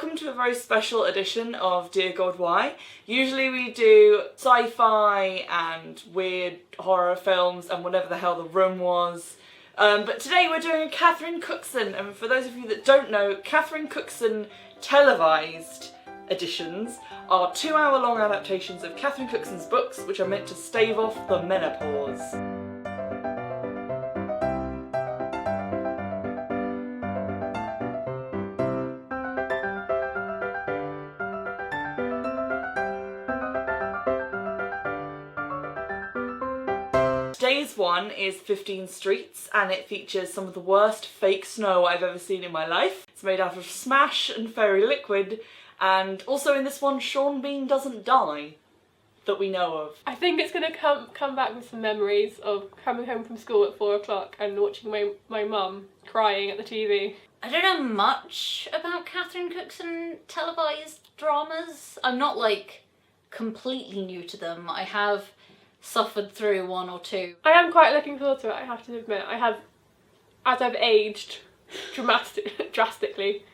welcome to a very special edition of Dear God Why. Usually we do sci-fi and weird horror films and whatever the hell the room was. But today we're doing a Catherine Cookson, and for those of you that don't know, Catherine Cookson televised editions are 2-hour-long adaptations of Catherine Cookson's books, which are meant to stave off the menopause. Today's one is 15 Streets, and it features some of the worst fake snow I've ever seen in my life. It's made out of Smash and Fairy Liquid, and also in this one Sean Bean doesn't die, that we know of. I think it's going to come back with some memories of coming home from school at 4 o'clock and watching my mum crying at the TV. I don't know much about Catherine Cookson televised dramas. I'm not like completely new to them. I have suffered through one or two. I am quite looking forward to it, I have to admit. As I've aged drastically,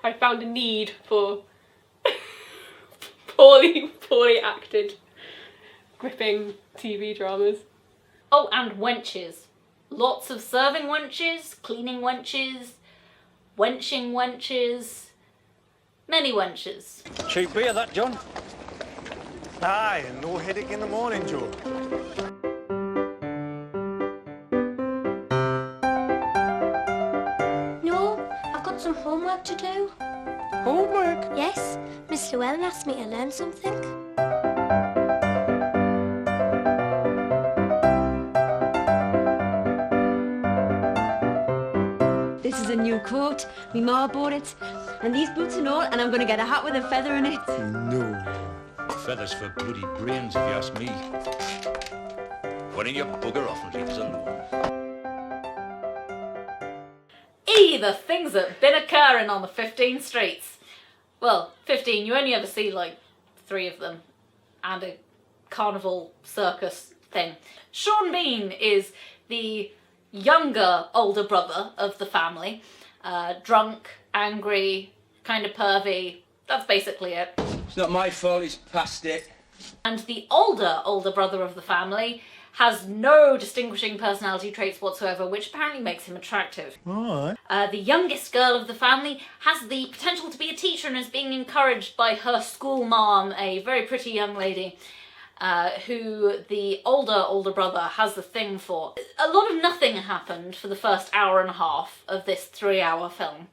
I found a need for poorly acted, gripping TV dramas. Oh, and wenches. Lots of serving wenches, cleaning wenches, wenching wenches, many wenches. Cheap beer, that, John. Aye, and no headache in the morning, Joe. No, I've got some homework to do. Homework? Yes, Miss Llewellyn asked me to learn something. This is a new coat. Me ma bought it. And these boots and all, and I'm going to get a hat with a feather in it. No. Feathers for bloody brains, if you ask me. Why don't you bugger off and leave us alone? The things that been occurring on the 15 streets. Well, 15, you only ever see like 3 of them, and a carnival circus thing. Sean Bean is the younger, older brother of the family. Drunk, angry, kind of pervy. That's basically it. It's not my fault, he's past it. And the older brother of the family has no distinguishing personality traits whatsoever, which apparently makes him attractive. Alright. The youngest girl of the family has the potential to be a teacher and is being encouraged by her school mom, a very pretty young lady, who the older brother has the thing for. A lot of nothing happened for the first hour and a half of this 3-hour film.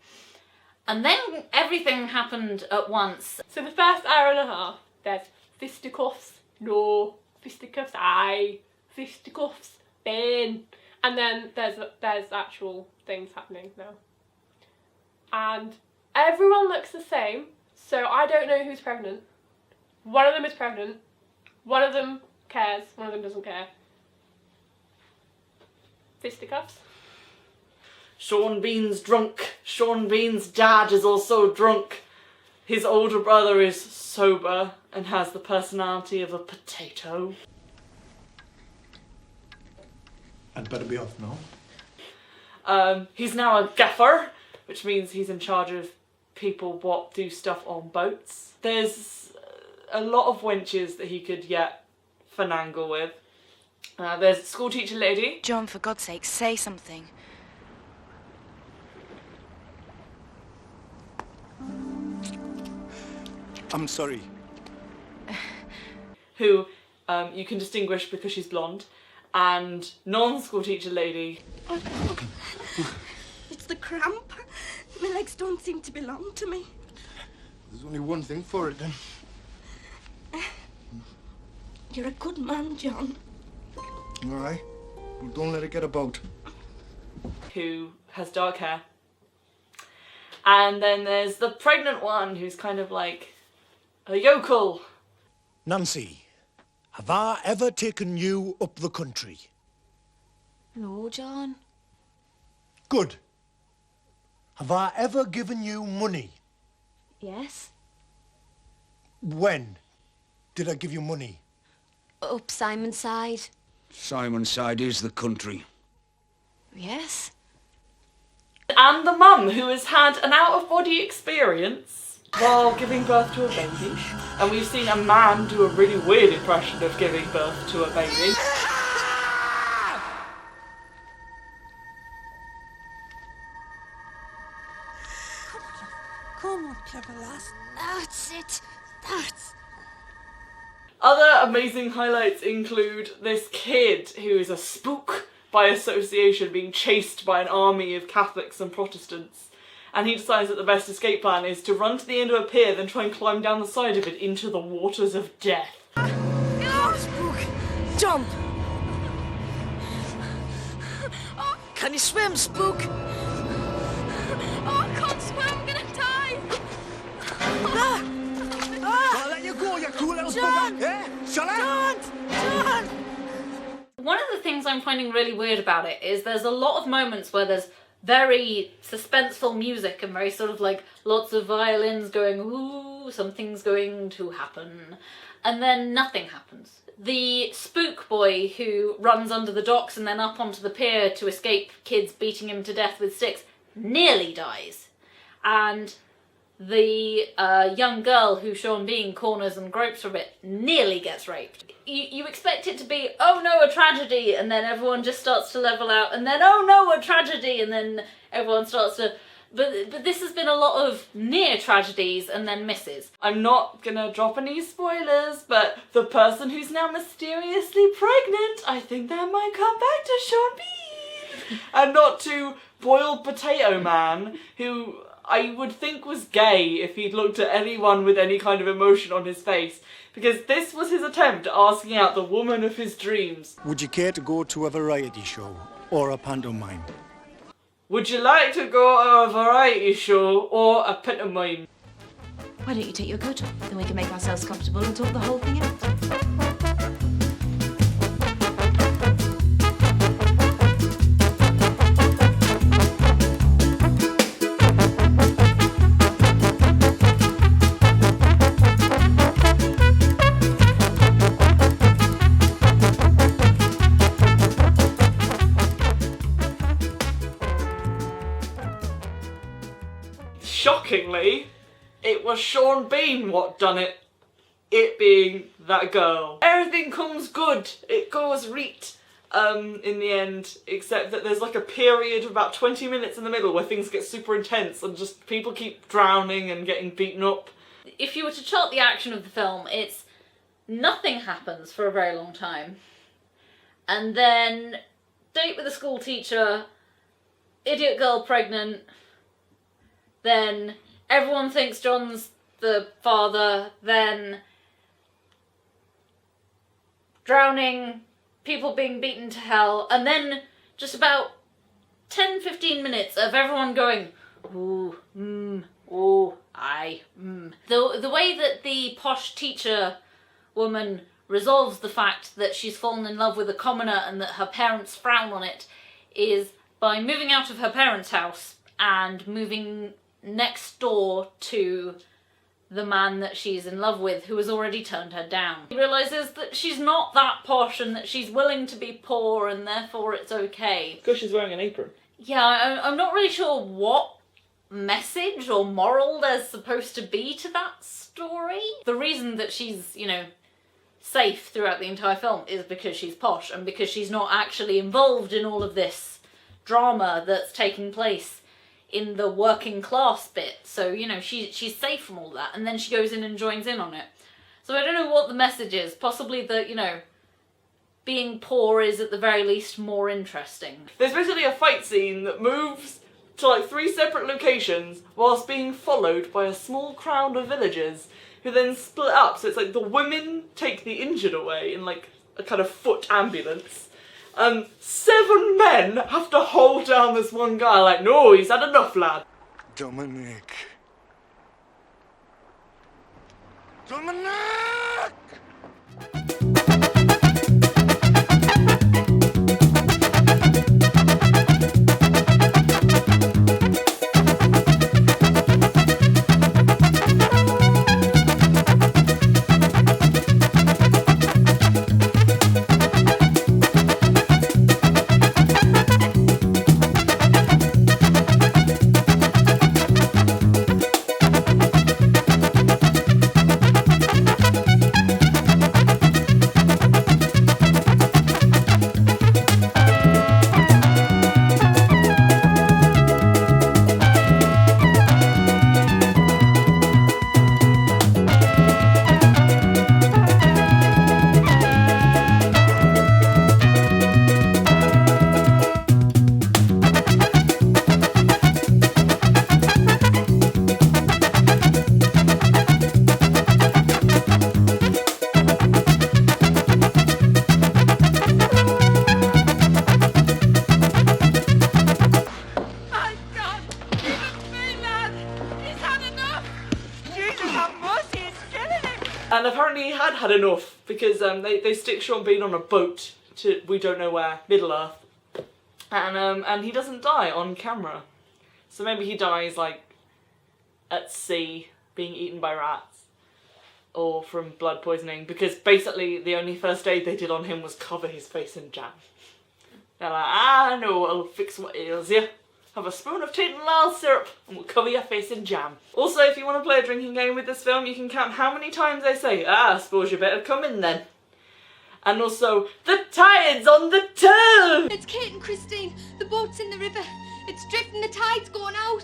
And then everything happened at once. So the first hour and a half, there's fisticuffs, no, fisticuffs, aye, fisticuffs, Ben. And then there's actual things happening now. And everyone looks the same, so I don't know who's pregnant. One of them is pregnant, one of them cares, one of them doesn't care. Fisticuffs. Sean Bean's drunk. Sean Bean's dad is also drunk. His older brother is sober and has the personality of a potato. I'd better be off now. He's now a gaffer, which means he's in charge of people what do stuff on boats. There's a lot of wenches that he could yet finagle with. There's a school teacher lady. John, for God's sake, say something. I'm sorry. Who you can distinguish because she's blonde, and non-school teacher lady. It's the cramp. My legs don't seem to belong to me. There's only one thing for it, then. You're a good man, John. Alright. Well, don't let it get about. Who has dark hair. And then there's the pregnant one who's kind of like a yokel. Nancy, have I ever taken you up the country? No, John. Good. Have I ever given you money? Yes. When did I give you money? Up Simon's side. Simon's side is the country. Yes. And the mum who has had an out-of-body experience while giving birth to a baby. And we've seen a man do a really weird impression of giving birth to a baby. Come on, clever lass. That's it. That's... Other amazing highlights include this kid who is a spook by association being chased by an army of Catholics and Protestants. And he decides that the best escape plan is to run to the end of a pier, then try and climb down the side of it into the waters of death. Spook, jump! Oh, can you swim, Spook? Oh, I can't swim, I'm gonna die! I'll let you go, you cool little John! bugger. Eh? Shall I? John! One of the things I'm finding really weird about it is there's a lot of moments where there's very suspenseful music and very sort of like lots of violins going, ooh, something's going to happen. And then nothing happens. The spook boy who runs under the docks and then up onto the pier to escape kids beating him to death with sticks nearly dies. And the young girl who Sean Bean corners and gropes from it nearly gets raped. You expect it to be, oh no, a tragedy, and then everyone just starts to level out, and then, oh no, a tragedy, and then everyone starts to... But this has been a lot of near tragedies and then misses. I'm not gonna drop any spoilers, but the person who's now mysteriously pregnant, I think that might come back to Sean Bean! And not to Boiled Potato Man, who I would think was gay if he'd looked at anyone with any kind of emotion on his face. Because this was his attempt at asking out the woman of his dreams. Would you care to go to a variety show or a pantomime? Would you like to go to a variety show or a pantomime? Why don't you take your coat off? Then we can make ourselves comfortable and talk the whole thing out. Shockingly, it was Sean Bean what done it. It being that girl. Everything comes good. It goes right in the end, except that there's like a period of about 20 minutes in the middle where things get super intense and just people keep drowning and getting beaten up. If you were to chart the action of the film, it's nothing happens for a very long time. And then date with a school teacher, idiot girl pregnant, then everyone thinks John's the father, then drowning, people being beaten to hell, and then just about 10-15 minutes of everyone going, ooh, ooh, aye, The way that the posh teacher woman resolves the fact that she's fallen in love with a commoner and that her parents frown on it is by moving out of her parents' house and moving next door to the man that she's in love with, who has already turned her down. She realises that she's not that posh and that she's willing to be poor and therefore it's okay. Because she's wearing an apron. Yeah, I'm not really sure what message or moral there's supposed to be to that story. The reason that she's, you know, safe throughout the entire film is because she's posh and because she's not actually involved in all of this drama that's taking place in the working class bit. So, you know, she's safe from all that, and then she goes in and joins in on it. So I don't know what the message is. Possibly that, you know, being poor is at the very least more interesting. There's basically a fight scene that moves to like 3 separate locations whilst being followed by a small crowd of villagers who then split up. So it's like the women take the injured away in like a kind of foot ambulance. 7 men have to hold down this one guy like, no, he's had enough, lad. Dominic. Dominic! And apparently he had had enough because they stick Sean Bean on a boat to we don't know where, Middle Earth, and he doesn't die on camera. So maybe he dies like at sea, being eaten by rats, or from blood poisoning, because basically the only first aid they did on him was cover his face in jam. They're like, no, I'll fix what ails you. Have a spoon of Tate and Lyle syrup and we'll cover your face in jam. Also, if you want to play a drinking game with this film, you can count how many times they say, I suppose you better come in then. And also, the tide's on the turn! It's Kate and Christine. The boat's in the river. It's drifting, the tide's going out.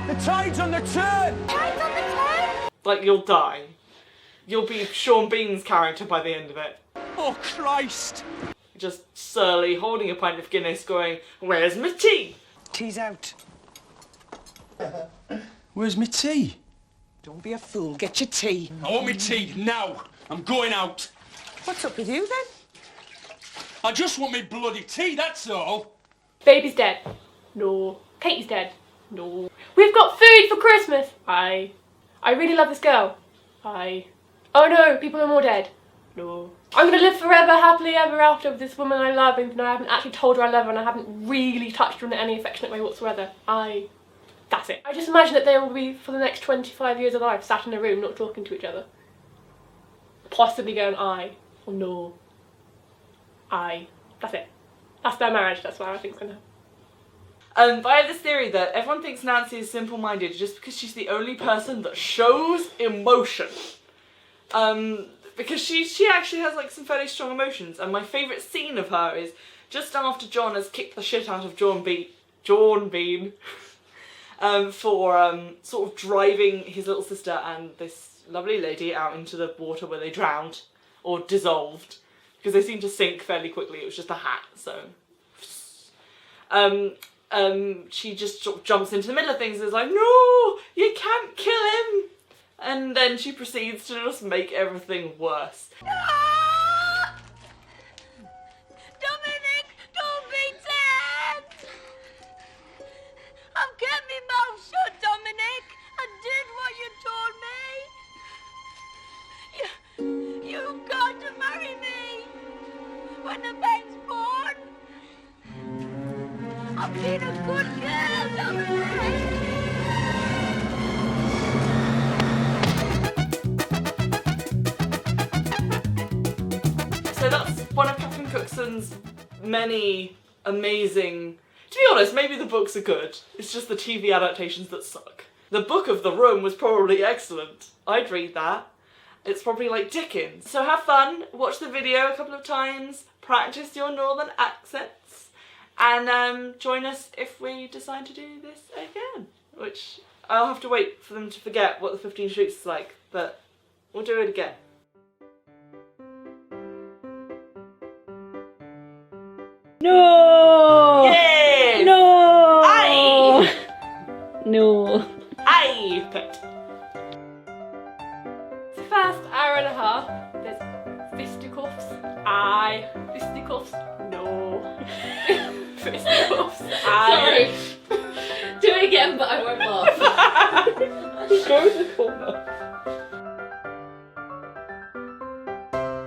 The tide's on the turn! Tide's on the turn! Like, you'll die. You'll be Sean Bean's character by the end of it. Oh, Christ! Just surly, holding a pint of Guinness going, where's my tea? Tea's out. Where's my tea? Don't be a fool. Get your tea. I want my tea now. I'm going out. What's up with you, then? I just want me bloody tea, that's all. Baby's dead. No. Katie's dead. No. We've got food for Christmas. I really love this girl. Oh no, people are more dead. No. I'm gonna live forever, happily ever after with this woman I love, even though I haven't actually told her I love her and I haven't really touched her in any affectionate way whatsoever. That's it. I just imagine that they will be, for the next 25 years of life, sat in a room not talking to each other. Possibly going or no. That's it. That's their marriage, that's what I think is gonna happen. But I have this theory that everyone thinks Nancy is simple-minded just because she's the only person that shows emotion. Because she actually has like some fairly strong emotions, and my favourite scene of her is just after John has kicked the shit out of John Bean for sort of driving his little sister and this lovely lady out into the water where they drowned or dissolved, because they seemed to sink fairly quickly. It was just a hat, so she just sort of jumps into the middle of things and is like, no, you can't kill him. And then she proceeds to just make everything worse. Ah! Dominic, don't be dead! I've kept my mouth shut, Dominic. I did what you told me. You've got to marry me when the baby's born. I've been a good girl, Dominic. So that's one of Catherine Cookson's many amazing... To be honest, maybe the books are good. It's just the TV adaptations that suck. The Book of the Room was probably excellent. I'd read that. It's probably like Dickens. So have fun, watch the video a couple of times, practice your northern accents, and join us if we decide to do this again. Which, I'll have to wait for them to forget what the 15 Streets is like, but we'll do it again. No! Yes! No! Aye! No. Aye, pet. So first hour and a half, there's fisticuffs. Fisticuffs. No. Fisticuffs. Sorry. Do it again, but I won't laugh. Go with the former.